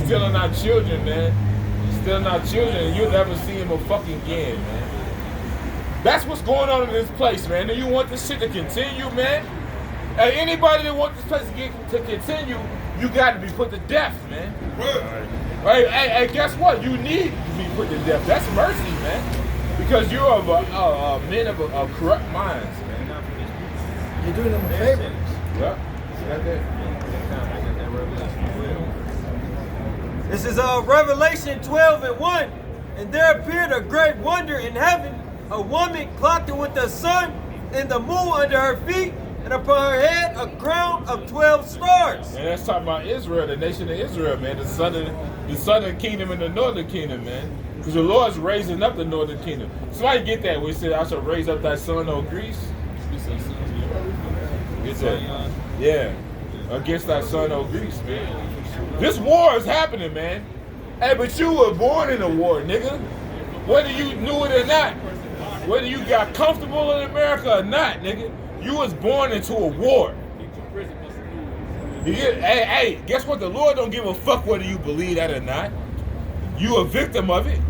stealing our children, man. You're stealing our children, and you'll never see them again, man. That's what's going on in this place, man. Do you want this shit to continue, man? Anybody that wants this place to continue, you got to be put to death, man. Hey, guess what? You need to be put to death. That's mercy, man. Because you're men of corrupt minds, man. You're doing them a favor. Yeah. This is Revelation 12:1. And there appeared a great wonder in heaven, a woman clothed with the sun and the moon under her feet, and upon her head a crown of 12 stars. And that's talking about Israel, the nation of Israel, man. The southern kingdom and the northern kingdom, man. Because the Lord's raising up the northern kingdom. Somebody get that. We said, I shall raise up thy son, O Greece. Get that? Yeah. Against thy son, O Greece, man. This war is happening, man. Hey, but you were born in a war, nigga. Whether you knew it or not. Whether you got comfortable in America or not, nigga. You was born into a war. Hey, guess what? The Lord don't give a fuck whether you believe that or not. You a victim of it.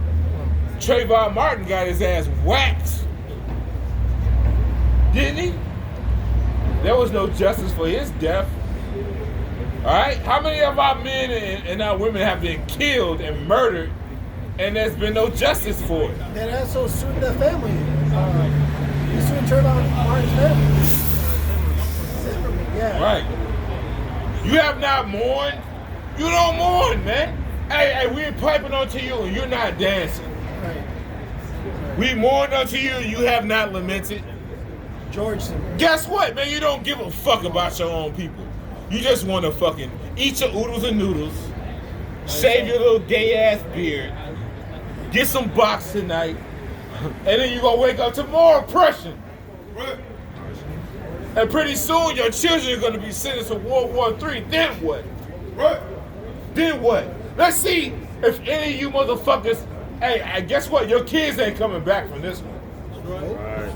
Trayvon Martin got his ass whacked. Didn't he? There was no justice for his death. Alright? How many of our men and our women have been killed and murdered and there's been no justice for it? And also sued the family. He sued Trayvon Martin's family. Yeah. Right. You have not mourned. You don't mourn, man. Hey, we're piping onto you and you're not dancing. Right. We mourned unto you and you have not lamented. George. Guess what, man? You don't give a fuck about your own people. You just want to fucking eat your oodles and noodles, shave your little gay ass beard, get some box tonight, and then you're going to wake up to more oppression. And pretty soon your children are going to be sentenced to World War III. Then what? Then what? Let's see if any of you motherfuckers, hey, guess what? Your kids ain't coming back from this one.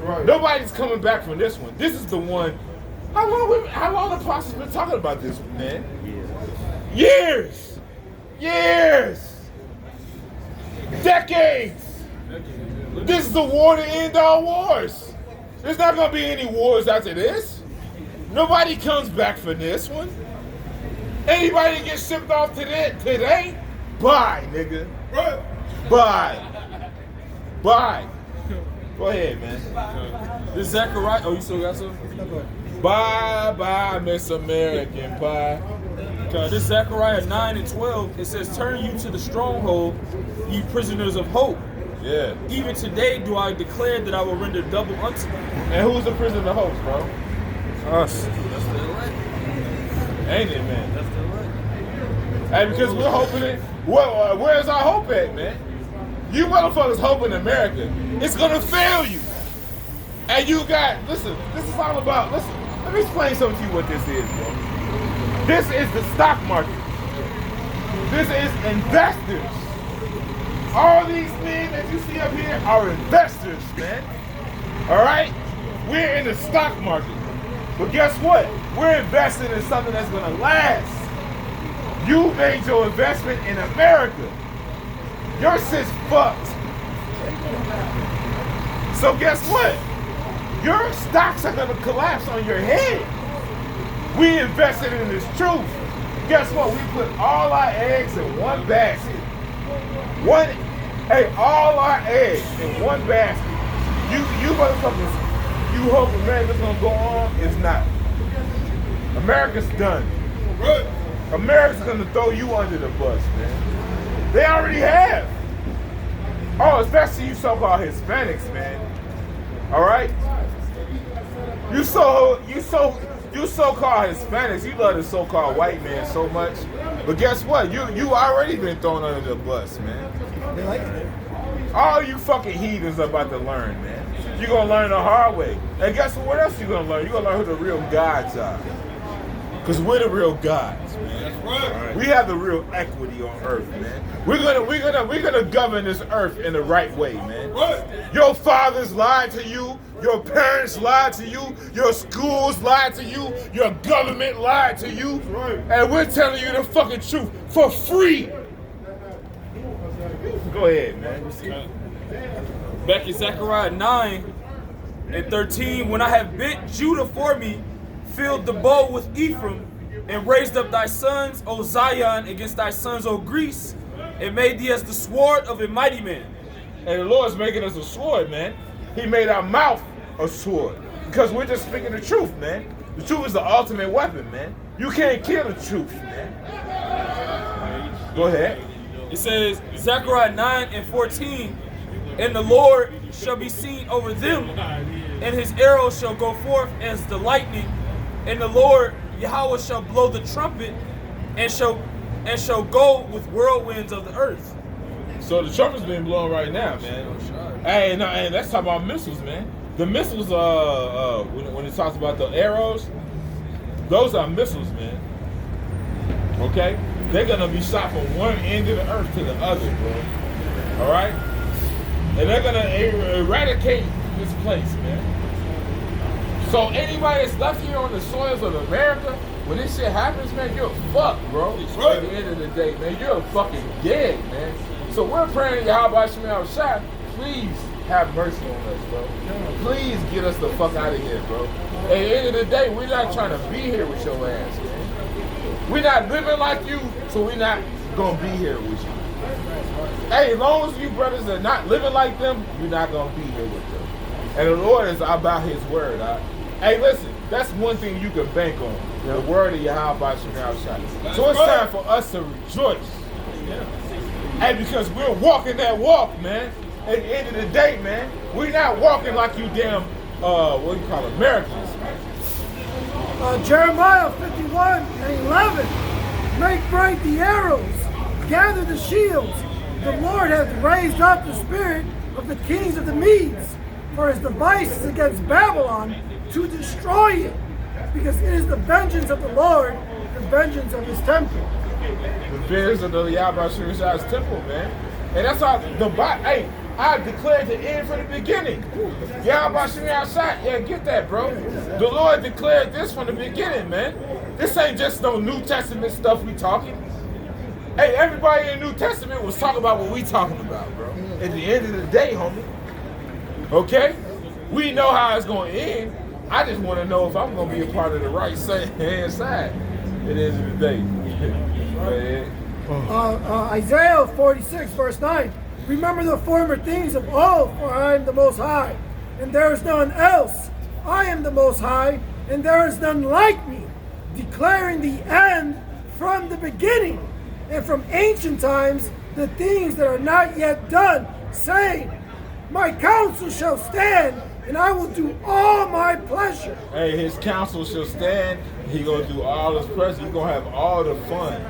Right. Nobody's coming back from this one. This is the one. How long the apostles been talking about this one, man? Years. Decades. This is the war to end all wars. There's not gonna be any wars after this. Nobody comes back for this one. Anybody that gets shipped off today, bye, nigga. Bye. Go ahead, man. This Zechariah. Oh, you still got some? Bye, Miss American Pie. This Zechariah 9:12, it says, turn you to the stronghold, ye prisoners of hope. Yeah. Even today do I declare that I will render double unto you. And who's the prisoner of hope, bro? Us. That's the elect. Ain't it, man? That's the elect. Hey, because we're hoping it. Where's our hope at, man? You motherfuckers hope in America. It's gonna fail you. And you got, listen, this is all about, listen, let me explain something to you what this is, bro. This is the stock market. This is investors. All these men that you see up here are investors, man. All right? We're in the stock market. But guess what? We're investing in something that's going to last. You made your investment in America. Your shit's fucked. So guess what? Your stocks are going to collapse on your head. We invested in this truth. Guess what? We put all our eggs in one basket. All our eggs in one basket. You motherfuckers, you hope America's gonna go on? It's not. America's done. America's gonna throw you under the bus, man. They already have. Oh, especially you so-called Hispanics, man. All right? You so-called Hispanics, you love the so-called white man so much. But guess what? You already been thrown under the bus, man. They like it. All you fucking heathens are about to learn, man. You're gonna learn the hard way. And guess what else you're gonna learn? You're gonna learn who the real gods are. Because we're the real gods, man. That's right. We have the real equity on earth, man. We're gonna govern this earth in the right way, man. Right. Your fathers lied to you, your parents lied to you, your schools lied to you, your government lied to you. Right. And we're telling you the fucking truth for free. Go ahead, man. Back in Zechariah 9:13, when I have bent Judah for me, filled the bow with Ephraim, and raised up thy sons, O Zion, against thy sons, O Greece, and made thee as the sword of a mighty man. And the Lord's making us a sword, man. He made our mouth a sword. Because we're just speaking the truth, man. The truth is the ultimate weapon, man. You can't kill the truth, man. Go ahead. It says, Zechariah 9:14, and the Lord shall be seen over them, and his arrows shall go forth as the lightning, and the Lord Yahweh shall blow the trumpet, and shall go with whirlwinds of the earth. So the trumpet's being blown right now, man. Hey, no, and let's talk about missiles, man. The missiles, when it talks about the arrows, those are missiles, man. Okay? They're gonna be shot from one end of the earth to the other, bro. All right? And they're gonna eradicate this place, man. So anybody that's left here on the soils of America, when this shit happens, man, you're fucked, bro. At the end of the day, man, you're fucking dead, man. So we're praying to Yahweh Shemel Shah, please have mercy on us, bro. Please get us the fuck out of here, bro. At the end of the day, we're not trying to be here with your ass, man. We're not living like you, so we're not gonna be here with you. Hey, as long as you brothers are not living like them, you're not gonna be here with them. And the Lord is about his word. Hey, listen, that's one thing you can bank on. The word of Yahweh Shemel Shah. So it's time for us to rejoice. Hey, because we're walking that walk, man. At the end of the day, man, we're not walking like you damn, what do you call it, Americans. Jeremiah 51:11. Make bright the arrows, gather the shields. The Lord hath raised up the spirit of the kings of the Medes for his devices against Babylon to destroy it, because it is the vengeance of the Lord, the vengeance of his temple. The vengeance of the Yahweh Shemel temple, man. And that's how hey, I declared the end from the beginning. Yahweh Shemel Shah, yeah, get that, bro. The Lord declared this from the beginning, man. This ain't just no New Testament stuff we talking. Hey, everybody in the New Testament was talking about what we talking about, bro. At the end of the day, homie. Okay? We know how it's going to end. I just want to know if I'm going to be a part of the right hand side at the end of the day. Isaiah 46:9. Remember the former things of old, for I am the Most High, and there is none else. I am the Most High, and there is none like me, declaring the end from the beginning, and from ancient times the things that are not yet done, saying, my counsel shall stand, and I will do all my pleasure. Hey, his counsel shall stand. He gonna do all his pleasure. He gonna have all the fun.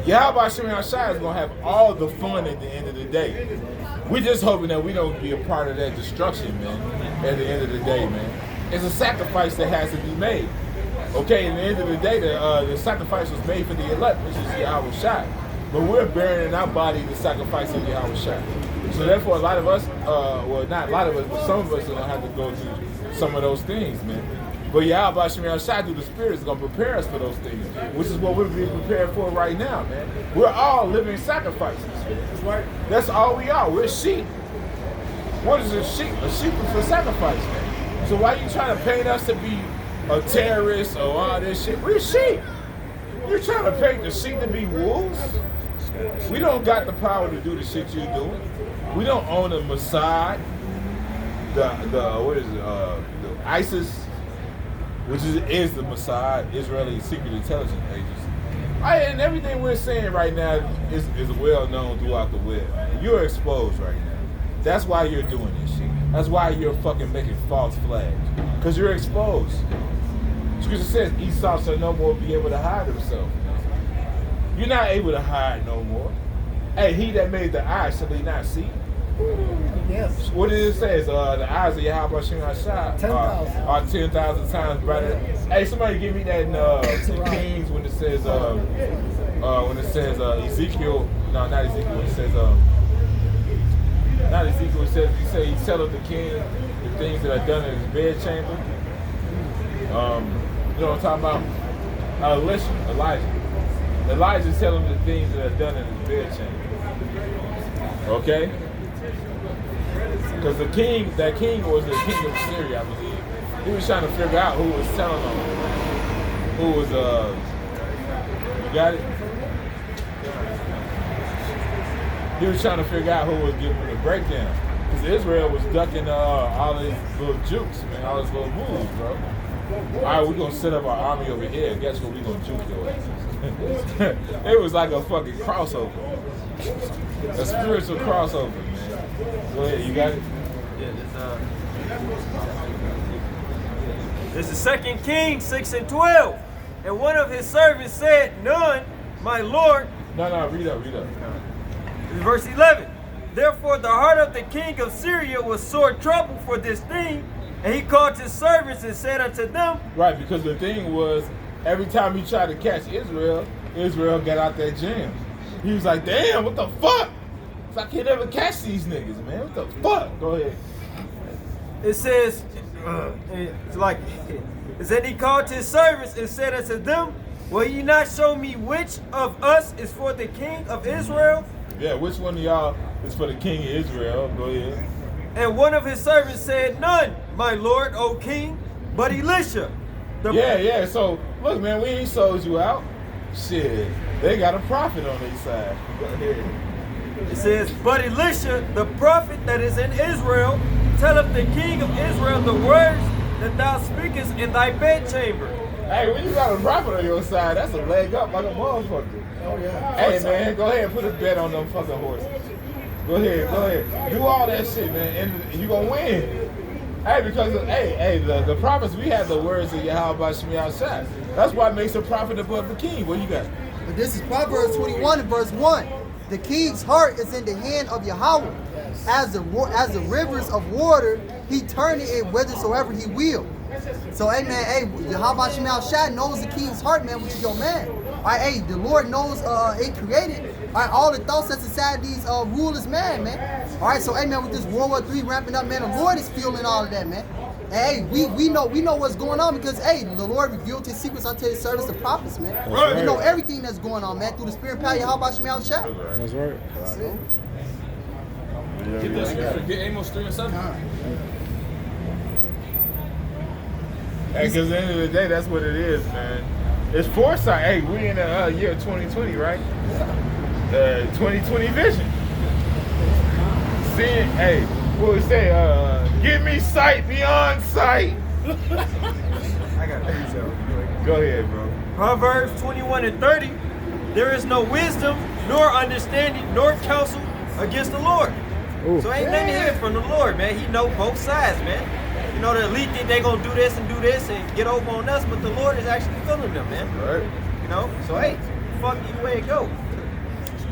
Yahweh Shemel Shah is gonna have all the fun at the end of the day. We just hoping that we don't be a part of that destruction, man. At the end of the day, man, it's a sacrifice that has to be made. Okay, at the end of the day, the sacrifice was made for the elect, which is Yahweh Shah. But we're bearing in our body the sacrifice of Yahweh Shah. So therefore, a lot of us, well, not a lot of us, but some of us are gonna have to go through some of those things, man. But Yahweh Shemel Shah through the Spirit is going to prepare us for those things, which is what we're being prepared for right now, man. We're all living sacrifices. Right? That's all we are. We're sheep. What is a sheep? A sheep is for sacrifice, man. So why are you trying to paint us to be a terrorist or all this shit? We're sheep. You're trying to paint the sheep to be wolves? We don't got the power to do the shit you're doing. We don't own the Mossad, the ISIS, which is the Mossad, Israeli Secret Intelligence Agency. And everything we're saying right now is well known throughout the web. You're exposed right now. That's why you're doing this shit. That's why you're fucking making false flags. Because you're exposed. Scripture says Esau shall no more be able to hide himself. You're not able to hide no more. Hey, he that made the eye, shall he not see? Yes. What did it say? The eyes of Yahweh Shemel Shah are 10,000 times brighter. Hey, somebody give me that in Kings when it says Ezekiel. No, not Ezekiel. It says not Ezekiel. It says he telleth the king the things that are done in his bedchamber. You know what I'm talking about? Elijah. Elijah telling him the things that are done in his bedchamber. Okay? Because that king was the king of Syria, I believe. He was trying to figure out who was telling him. Who was, you got it? He was trying to figure out who was giving him the breakdown. Because Israel was ducking all these little jukes, man, all these little moves, bro. All right, we're going to set up our army over here. Guess what? We're going to juke your ass. It was like a fucking crossover. A spiritual crossover, man. Go ahead, you got it? Yeah, this is 2 Kings 6:12. And one of his servants said, None, my lord. No, read up. Verse 11. Therefore the heart of the king of Syria was sore troubled for this thing, and he called his servants and said unto them. Right, because the thing was, every time he tried to catch Israel, Israel got out that jam. He was like, damn, what the fuck? So I can't ever catch these niggas, man. What the fuck? Go ahead. It says, it's like, it said he called his servants and said unto them, Will ye not show me which of us is for the king of Israel? Yeah, which one of y'all is for the king of Israel? Go ahead. And one of his servants said, None, my lord, O king, but Elisha. Yeah, so, look, man, we ain't sold you out. Shit, they got a prophet on their side. Go ahead. It says, But Elisha, the prophet that is in Israel, telleth the king of Israel the words that thou speakest in thy bedchamber. Hey, when you got a prophet on your side, that's a leg up like a motherfucker. Oh, yeah. Hey, man, go ahead and put a bet on them fucking horses. Go ahead. Do all that shit, man, and you gonna win. Hey, because, the prophets, we have the words of Yahweh Shemiah Shai. That's what makes a prophet above the king. What you got? But this is Proverbs 21 and verse 1. The king's heart is in the hand of Yahweh. As the rivers of water, he turneth it whithersoever he will. So, hey, man, Yahweh Shemiah Shai knows the king's heart, man, which is your man. All right, the Lord knows it created all the thoughts that's inside these rulers, man. All right, so, hey, man, with this World War III ramping up, man, the Lord is feeling all of that, man. And, hey, we know what's going on because, hey, the Lord revealed his secrets unto his servants, the prophets, man. Right. We know everything that's going on, man, through the spirit and power of Yahweh Shemiah Shai. That's right. Get that scripture. Get Amos 3:7. Hey, because at the end of the day, that's what it is, man. It's foresight. Hey, we in the year 2020, right? 2020 vision. Seeing, hey, what we say? Give me sight beyond sight. I got it. Go ahead, bro. Proverbs 21 and 30. There is no wisdom, nor understanding, nor counsel against the Lord. Ooh. So ain't nothing here from the Lord, man. He know both sides, man. You know, the elite think they gonna do this and get over on us, but the Lord is actually filling them, man. Right. You know? So hey, fuck either way it go.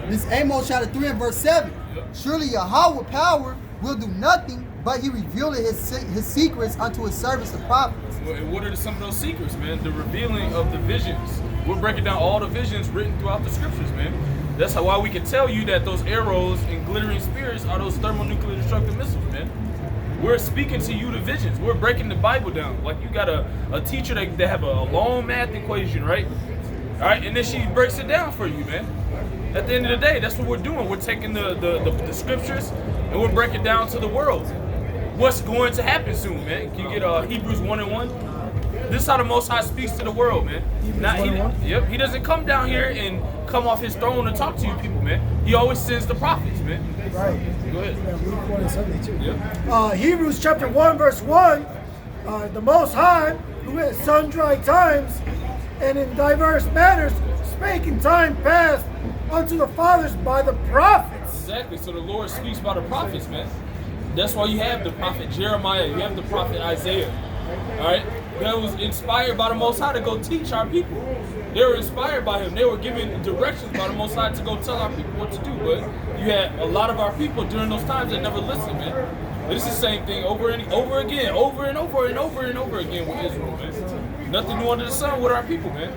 This Amos chapter 3 and verse 7. Surely Yahweh power will do nothing, but he revealed his secrets unto his servants, the prophets. And what are some of those secrets, man? The revealing of the visions. We're breaking down all the visions written throughout the scriptures, man. That's why we can tell you that those arrows and glittering spears are those thermonuclear destructive missiles, man. We're speaking to you the visions. We're breaking the Bible down. Like you got a teacher that have a long math equation, right? All right, and then she breaks it down for you, man. At the end of the day, that's what we're doing. We're taking the scriptures and we're breaking down to the world what's going to happen soon, man. Can you get Hebrews 1:1? This is how the Most High speaks to the world, man. He doesn't come down here and come off his throne and talk to you people, man. He always sends the prophets, man. Right. Go ahead. Luke 1 and 72. Yeah. Hebrews chapter 1 verse 1, the Most High, who at sundry times and in diverse manners spake in time past unto the fathers by the prophets. Exactly. So the Lord speaks by the prophets, man. That's why you have the prophet Jeremiah. You have the prophet Isaiah. All right? That was inspired by the Most High to go teach our people. They were inspired by him. They were given directions by the Most High to go tell our people what to do. But you had a lot of our people during those times that never listened, man. But it's the same thing over and over again with Israel, man. Nothing new under the sun with our people, man.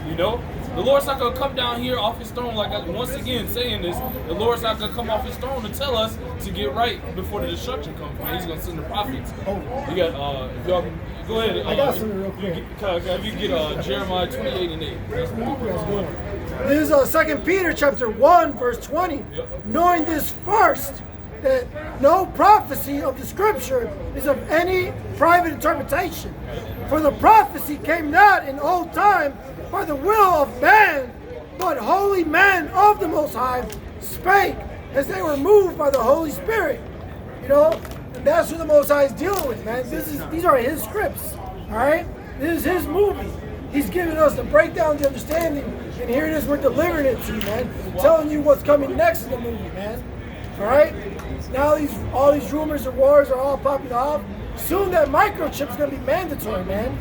You know? The Lord's not going to come down here off his throne, like once again saying this, the Lord's not going to come off his throne and tell us to get right before the destruction comes, man. He's going to send the prophets. You got, if y'all, go ahead. I got something real quick. If you get Jeremiah 28 and 8. That's good. This is 2 Peter chapter 1, verse 20. Yep. Knowing this first, that no prophecy of the scripture is of any private interpretation. For the prophecy came not in old time by the will of man, but holy men of the Most High spake as they were moved by the Holy Spirit. You know, and that's who the Most High is dealing with, man. These are his scripts, all right? This is his movie. He's giving us the breakdown, the understanding, and here it is, we're delivering it to you, man. Telling you what's coming next in the movie, man. All right? Now all these rumors and wars are all popping off. Soon that microchip is going to be mandatory, man.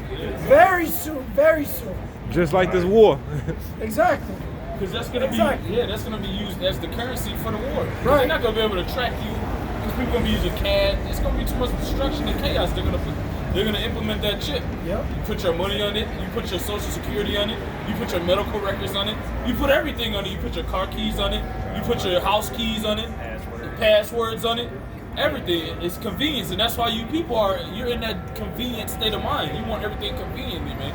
Very soon, very soon. Just like this war. Exactly. Because that's going to Exactly. be, that's going to be used as the currency for the war. Right. They're not going to be able to track you. Because people going to be using CAD. It's going to be too much destruction and chaos. They're going to implement that chip. Yep. You put your money on it. You put your social security on it. You put your medical records on it. You put everything on it. You put your car keys on it. You put your house keys on it. Passwords on it. Everything is convenience, and that's why you people you're in that convenient state of mind. You want everything conveniently, man.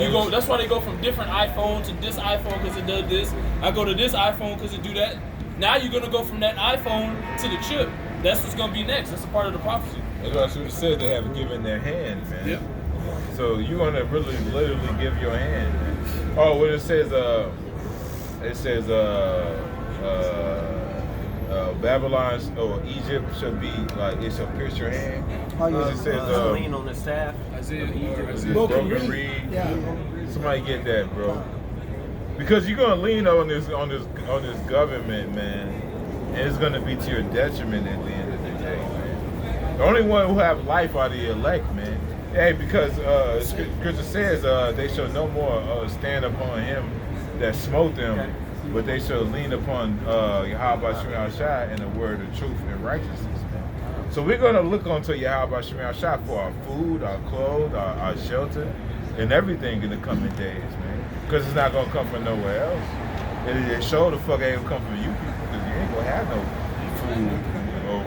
You go. That's why they go from different iPhone to this iPhone because it does this. I go to this iPhone because it do that. Now you're gonna go from that iPhone to the chip. That's what's gonna be next. That's a part of the prophecy. That's what I should have said. They have given their hand, man. Yeah. So you're gonna really literally give your hand, man. Oh, what it says, Babylon or Egypt should be like it shall pierce your hand. It says lean on the staff. Broken broken reed. reed. Yeah. Somebody get that, bro. Because you're gonna lean on this government, man, and it's gonna be to your detriment at the end of the day, man. The only one who have life are the elect, man. Hey, because Scripture says they shall no more stand upon him that smote them. But they shall lean upon Yahweh Shemel Shai and the word of truth and righteousness, man. So we're going to look onto Yahweh Shemel Shai for our food, our clothes, our shelter, and everything in the coming days, man. Because it's not going to come from nowhere else. And it sure the fuck ain't going to come from you people because you ain't going to have no food or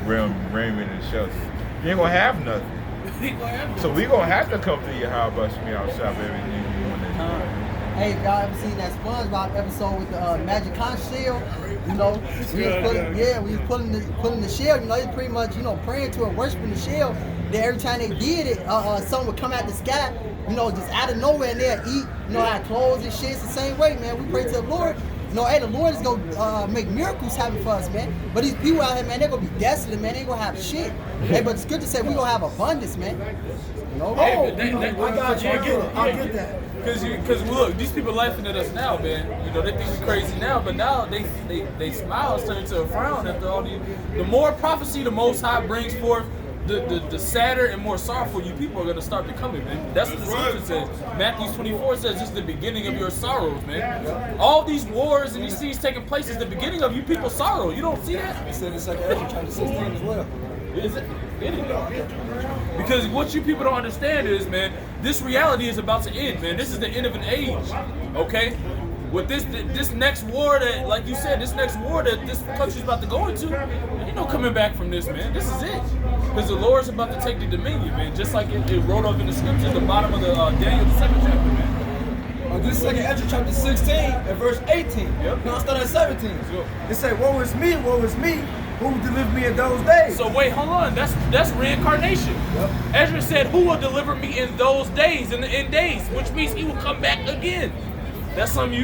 raiment and shelter. You ain't going to have nothing. So we're going to have to come to Yahweh Shemel Shai for everything we want to do. Hey, if y'all ever seen that SpongeBob episode with the magic conch shell, you know, we was pulling the shell, you know, they pretty much, you know, praying to it, worshiping the shell. Then every time they did it, something would come out the sky, you know, just out of nowhere, and they'll eat, you know, our clothes and shit. It's the same way, man. We pray to the Lord. You know, hey, the Lord is gonna make miracles happen for us, man. But these people out here, man, they're gonna be desolate, man. They ain't gonna have shit. Hey, but the scripture said we gonna have abundance, man. You know? I got you. I get that. Because look, these people laughing at us now, man. You know, they think we're crazy now, but now they smiles turn to a frown after all the more prophecy the Most High brings forth, the sadder and more sorrowful you people are gonna start becoming, man. That's what the scripture says. Matthew 24 says it's the beginning of your sorrows, man. All these wars and these things taking place is the beginning of you people's sorrow. You don't see that? It said in 2 Ezra chapter 16 as well. Is it? Because what you people don't understand is, man, this reality is about to end, man. This is the end of an age, okay? With this next war that, like you said, this next war that this country's about to go into, ain't no coming back from this, man. This is it. Because the Lord's about to take the dominion, man. Just like it wrote up in the scriptures, the bottom of the Daniel, the 2nd chapter, man. This is 2 Ezra chapter 16 and verse 18. Yep. Now start at 17. Sure. It say, woe is me, who will deliver me in those days? So wait, hold on. That's reincarnation. Yep. Ezra said, who will deliver me in those days, in the end days, which means he will come back again. That's something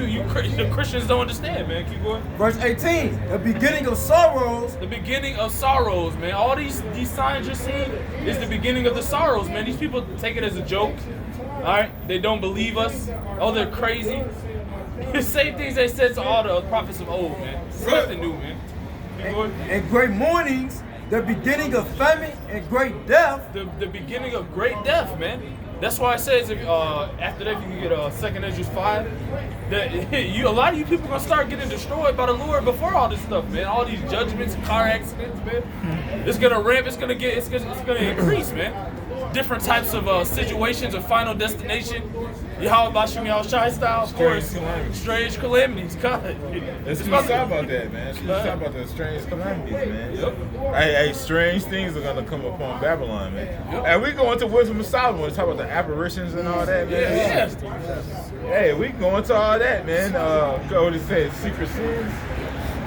the Christians don't understand, man. Keep going. Verse 18, the beginning of sorrows. The beginning of sorrows, man. All these signs you're seeing is the beginning of the sorrows, man. These people take it as a joke. All right, they don't believe us. Oh, they're crazy. The same things they said to all the prophets of old, man. It's nothing new, man. Keep going. And great mournings, the beginning of famine and great death. The beginning of great death, man. That's why it says after that you can get 2 Ezra 5. That a lot of you people gonna start getting destroyed by the Lord before all this stuff, man. All these judgments, car accidents, man. It's gonna ramp. It's gonna increase, man. different types of situations of final destination. Yahweh Bashim Yahushai style, of course. Strange calamities. God. Let's talk about that, man. Let's talk about the strange calamities, man. Hey, strange things are gonna come upon Babylon, man. And we go into Wisdom of Solomon to talk about the apparitions and all that, man. Yeah. Hey, we go into all that, man. Go what it says, secret sins.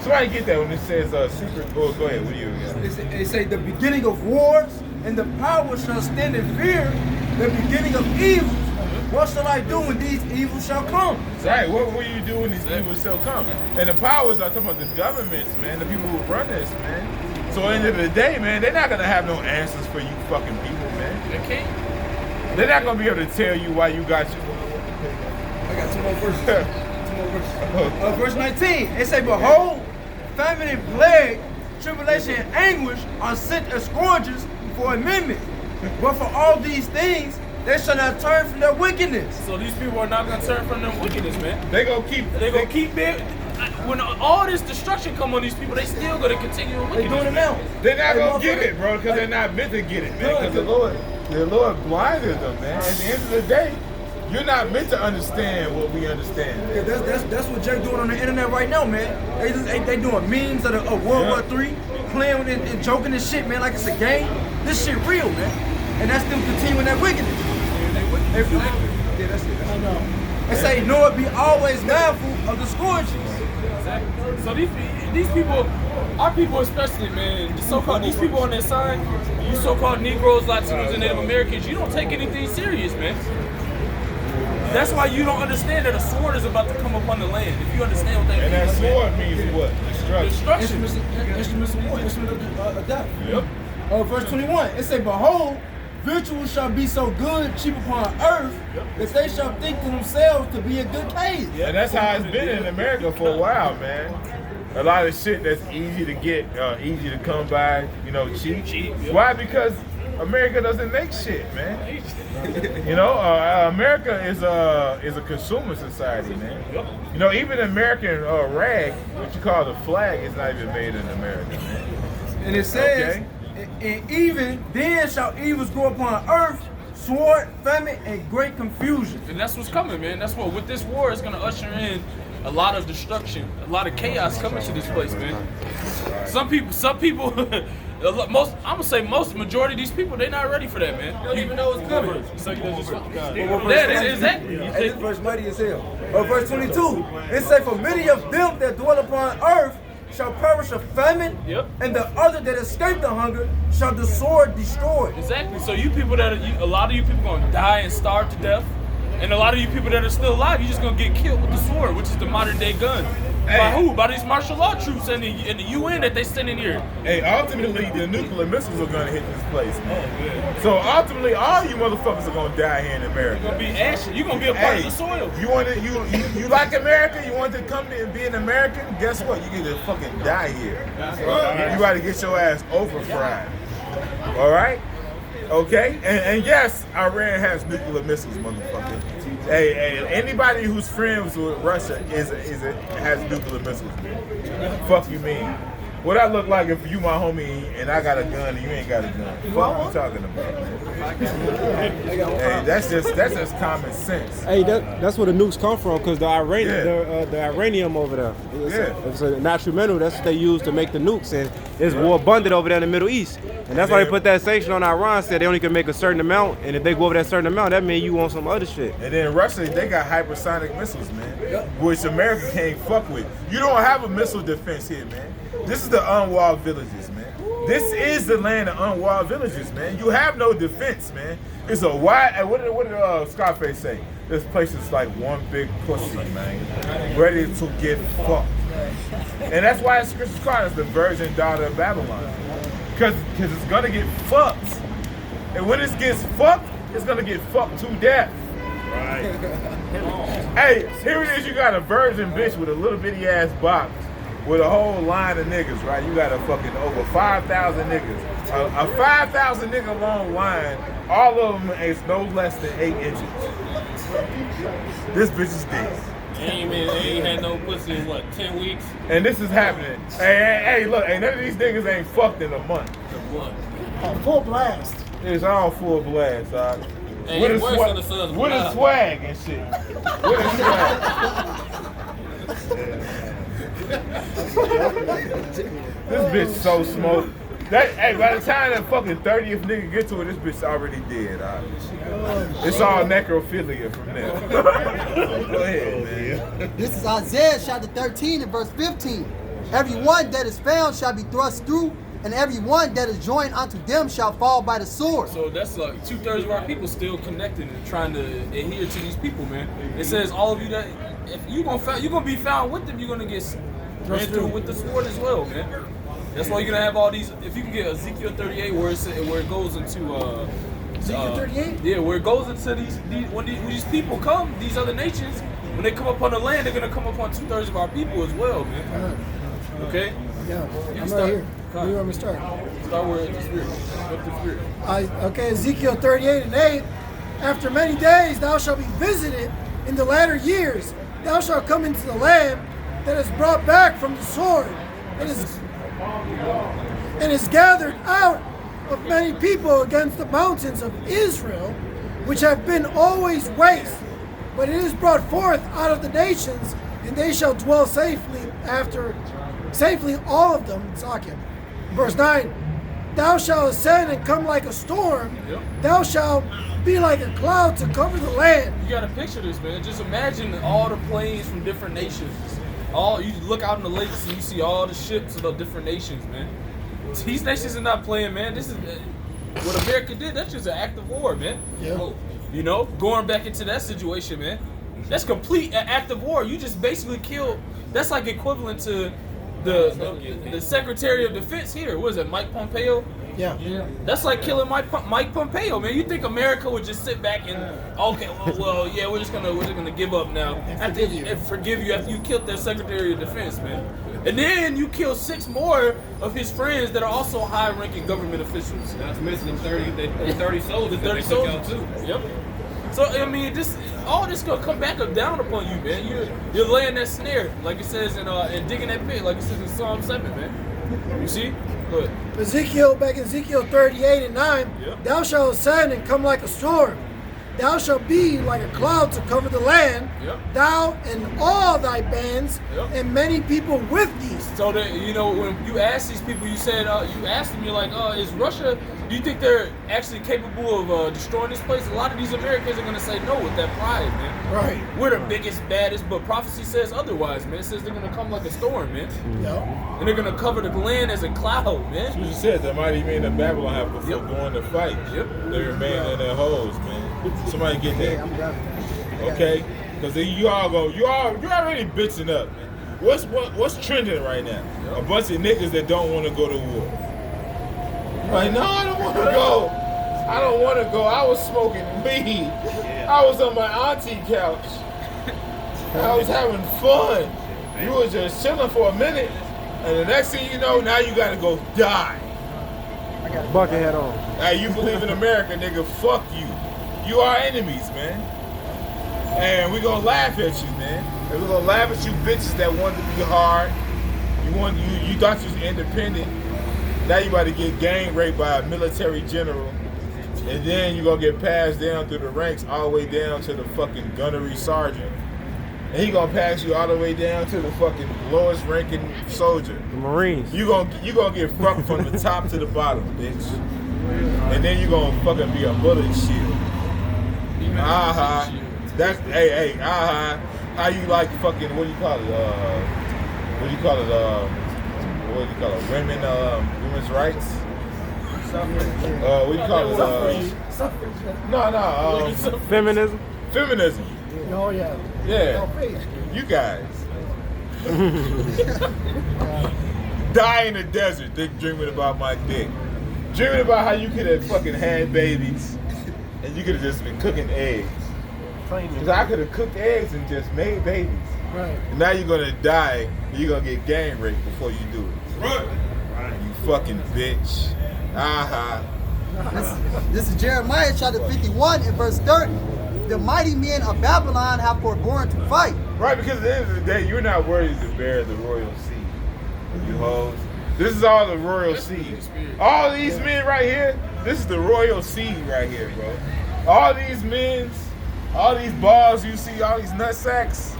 Somebody get that when it says secret. Go ahead. What do you got? They say the beginning of wars and the power shall stand in fear. The beginning of evils. What shall I do when these evils shall come? Right. What will you do when these evils shall come? And the powers are talking about the governments, man. The people who run this, man. So at the end of the day, man, they're not gonna have no answers for you fucking people, man. They can't. They're not gonna be able to tell you why you got you. I got two more verses. Verse 19. It say, behold, famine and plague, tribulation and anguish are sent as scourges for amendment. But for all these things, they shall not turn from their wickedness. So these people are not gonna turn from their wickedness, man. They gonna keep. When all this destruction come on these people, they still gonna continue with They doing it now. They're not gonna get it, bro, because they're not meant to get it, man. Because the Lord blinded them, man. At the end of the day, you're not meant to understand what we understand. Yeah, that's what Jake doing on the internet right now, man. They doing memes of World War III, playing with it and joking this shit, man, like it's a game. This shit real, man. And that's them continuing that wickedness. Yeah, that's it. I know. They say, Noah be always mindful of the scourges. Exactly. So these people, our people especially, man, these people on their side, you so-called Negroes, Latinos, and Native Americans, you don't take anything serious, man. That's why you don't understand that a sword is about to come upon the land. If you understand what that means. And that sword means what? Destruction. Instruments of war, instruments of death. Yep. Verse 21, it say, behold, virtues shall be so good, cheap upon earth, that they shall think to themselves to be a good case. And that's how it's been in America for a while, man. A lot of shit that's easy to get, easy to come by, you know, cheap. Why? Because America doesn't make shit, man. You know, America is a consumer society, man. You know, even American rag, what you call the flag, is not even made in America, man. And it says, and even then shall evils grow upon earth, sword, famine, and great confusion. And that's what's coming, man. That's what, with this war, is going to usher in a lot of destruction, a lot of chaos coming to this place, man. Some people, majority of these people, they're not ready for that, man. They don't even know what's coming. Exactly. And this verse mighty as hell. Verse 22, it say, for many of them that dwell upon earth shall perish of famine, and the other that escape the hunger shall the sword destroy. Exactly. So you people a lot of you people gonna die and starve to death, and a lot of you people that are still alive, you're just gonna get killed with the sword, which is the modern day gun. By who? By these martial law troops and the UN that they send in here. Hey, ultimately, the nuclear missiles are gonna hit this place, man. So ultimately, all you motherfuckers are gonna die here in America. You're gonna be ashes. You're gonna be a part of the soil. You like America? You want to come and be an American? Guess what? You get to fucking die here. You gotta get your ass over fried. All right? Okay? And yes, Iran has nuclear missiles, motherfucker. Hey, anybody who's friends with Russia has nuclear missiles. Fuck you mean? What I look like if you my homie and I got a gun and you ain't got a gun? What are you talking about, man? Hey, that's just common sense. Hey, that's where the nukes come from, because the uranium over there. It's a natural mineral. That's what they use to make the nukes, and it's more abundant over there in the Middle East. And that's why they put that sanction on Iran, said they only can make a certain amount, and if they go over that certain amount, that means you want some other shit. And then Russia, they got hypersonic missiles, man, which America can't fuck with. You don't have a missile defense here, man. This is the unwalled villages, man. This is the land of unwalled villages, man. You have no defense, man. It's a wide, what did Scarface say? This place is like one big pussy, man, ready to get fucked. And that's why it's called as the virgin daughter of Babylon. Because it's gonna get fucked. And when it gets fucked, it's gonna get fucked to death. Right. Hey, here it is, you got a virgin bitch with a little bitty ass box with a whole line of niggas, right? You got a fucking over 5,000 niggas. A 5,000 nigga long line, all of them is no less than 8 inches. This bitch is dead. Ain't had no pussy in 10 weeks? And this is happening. Hey, look, none of these niggas ain't fucked in a month. Full blast. It's all full blast, dog. Hey, With a it's worse swag, than the Suns with a without. swag and shit. With a swag. This bitch so smoked. Hey, by the time that fucking 30th nigga get to it, this bitch already dead, dog. It's all necrophilia from there. Go ahead, man. This is Isaiah chapter 13 and verse 15. Everyone that is found shall be thrust through, and everyone that is joined unto them shall fall by the sword. So that's like 2/3 of our people still connected and trying to adhere to these people, man. It says all of you that if you're gonna be found with them, you're gonna get ran through with the sword as well, man. That's why you're gonna have all these. If you can get Ezekiel 38, where it goes into Ezekiel 38? yeah, where it goes into when these people come, these other nations, when they come upon the land, they're gonna come upon 2/3 of our people as well, man. Okay. Yeah, You can I'm start. right here. Come Where you on. want me to start? Start with the spirit. With the spirit. Okay, Ezekiel 38 and 8. After many days thou shalt be visited in the latter years. Thou shalt come into the land that is brought back from the sword and is gathered out of many people against the mountains of Israel, which have been always waste. But it is brought forth out of the nations, and they shall dwell safely all of them. Sakim. Verse 9. Thou shalt ascend and come like a storm. Yep. Thou shalt be like a cloud to cover the land. You gotta picture this, man. Just imagine all the planes from different nations. You look out in the lakes and you see all the ships of the different nations, man. These nations are not playing, man. This is what America did. That's just an act of war, man. Yeah. You know, going back into that situation, man. That's complete act of war. You just basically killed. That's like equivalent to the Secretary of Defense here. What is it, Mike Pompeo? Yeah. That's like killing Mike Pompeo, man. You think America would just sit back and well, yeah, we're just gonna give up now and forgive you after you killed their Secretary of Defense, man. And then you kill 6 more of his friends that are also high-ranking government officials. Not to mention them 30 soldiers. The 30 that they took out soldiers too. Yep. So I mean, all this gonna come back down upon you, man. You're laying that snare, like it says in digging that pit, like it says in Psalm 7, man. You see? Good. Back in Ezekiel 38 and 9, Yep. Thou shalt ascend and come like a storm. Thou shalt be like a cloud to cover the land, Yep. thou and all thy bands, Yep. and many people with thee. So that when you ask these people, you said you asked them, you're like, is Russia? Do you think they're actually capable of destroying this place? A lot of these Americans are gonna say no with that pride, man. Right. We're the biggest, baddest, but prophecy says otherwise, man. It says they're gonna come like a storm, man, Yeah. and they're gonna cover the land as a cloud, man. What you said, the mighty men of Babylon have before going to fight. Yep. They remain in their holes, man. Somebody get that. Okay? Because you already bitching up, man. What's trending right now? A bunch of niggas that don't want to go to war. Like, no, I don't want to go. I don't want to go. I was smoking weed. I was on my auntie couch. I was having fun. You was just chilling for a minute, and the next thing you know, now you gotta go die. Bucket hat on. Hey, you believe in America, nigga? Fuck you. You are enemies, man. And we gonna laugh at you, man. And we gonna laugh at you bitches that want to be hard. You thought you was independent. Now you about to get gang raped by a military general. And then you gonna get passed down through the ranks all the way down to the fucking gunnery sergeant. And he gonna pass you all the way down to the fucking lowest ranking soldier. The Marines. You gonna get fucked from the top to the bottom, bitch. And then you gonna fucking be a bullet shield. That's how you like fucking what do you call it? Women's rights? What do you call it? Feminism. Feminism. Oh, yeah. Yeah. You guys. Die in the desert, dreaming about my dick. Dreaming about how you could have fucking had babies and you could have just been cooking eggs. Because I could have cooked eggs and just made babies. Right. And now you're going to die and you're going to get gang raped before you do it. Right. You fucking bitch. This is Jeremiah chapter 51 and verse 30. The mighty men of Babylon have forborne to fight. Right, because at the end of the day, you're not worthy to bear the royal seed. You hoes. This is all the royal seed. All these men right here, This is the royal seed right here, bro. All these men, all these balls you see, all these nut sacks,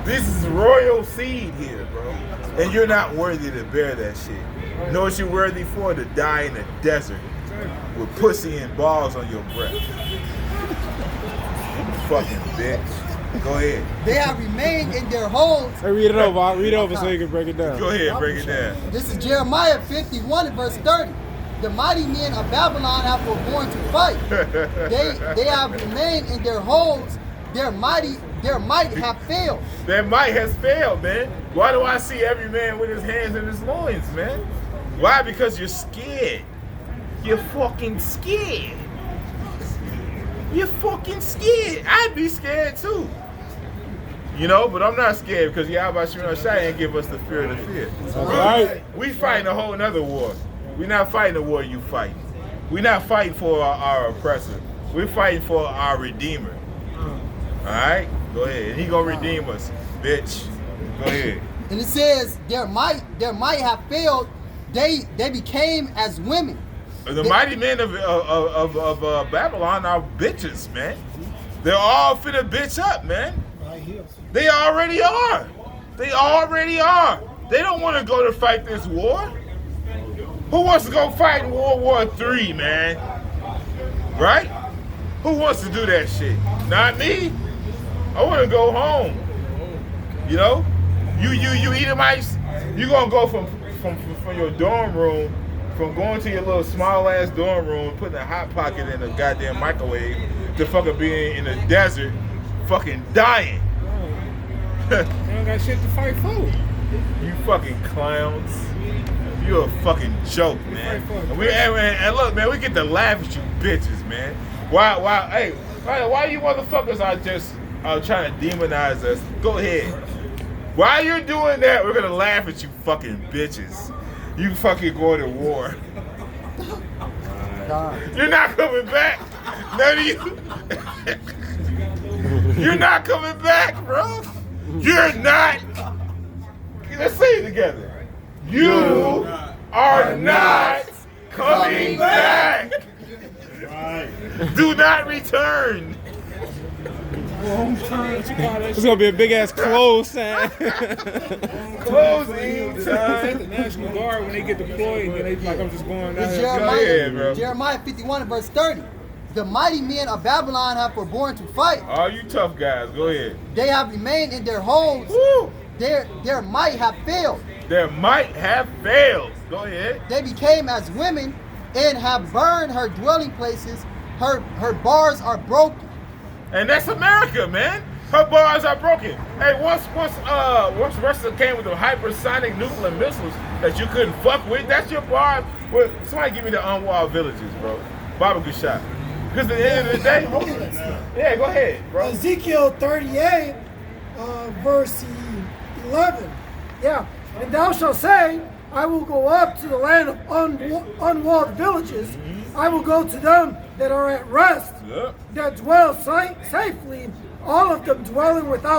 this is royal seed here, bro. And you're not worthy to bear that shit. You know what you're worthy for? To die in the desert with pussy and balls on your breath. Fucking bitch. Go ahead. They have remained in their holes. Hey, read it over. I'll read it over so you can break it down. Go ahead, break it down. This is Jeremiah 51 and verse 30. The mighty men of Babylon have forborne to fight. They have remained in their holes. Their might have failed. Their might has failed, man. Why do I see every man with his hands in his loins, man? Why? Because you're scared. You're fucking scared. You're fucking scared. I'd be scared too. You know, but I'm not scared because Yahweh Shai ain't give us the fear of the fear. Right. We fighting a whole nother war. We're not fighting the war you fight. We're not fighting for our oppressor. We're fighting for our Redeemer. Alright? Go ahead. He gonna redeem us, bitch. Go ahead. And it says their might have failed. They became as women. The mighty men of Babylon are bitches, man. They're all finna bitch up, man. They already are. They already are. They don't want to go to fight this war. Who wants to go fight in World War III, man? Right? Who wants to do that shit? Not me. I want to go home. You know? You Edomites, you gonna go from your dorm room, from going to your little small ass dorm room, putting a hot pocket in a goddamn microwave, to fucking being in the desert, fucking dying. They don't got shit to fight for. You fucking clowns. You're a fucking joke, man. And look, man, we get to laugh at you bitches, man. Why you motherfuckers are just trying to demonize us? Go ahead. While you're doing that, we're gonna laugh at you fucking bitches. You fucking going to war. You're not coming back. None of you. You're not coming back, bro. You're not. Let's say it together. You are not coming back. Do not return. It's gonna be a big ass close sign. Closing It's time. the National Guard when they get deployed, and they like, I'm just going It's out. ahead, bro. Jeremiah 51 and verse 30. The mighty men of Babylon have forborne to fight. All you tough guys, go ahead. They have remained in their holes. Woo! Their might have failed. Their might have failed. Go ahead. They became as women and have burned her dwelling places. Her bars are broken. And that's America, man. Her bars are broken. Hey, once Russia came with the hypersonic nuclear missiles that you couldn't fuck with, that's your bar. Well, somebody give me the unwalled villages, bro. Barbecue shop. Because at the end of the day, yeah, go ahead, bro. Ezekiel 38, verse 11. Yeah. And thou shalt say, I will go up to the land of unwalled villages. I will go to them that are at rest, Yep. that dwell safely, all of them dwelling without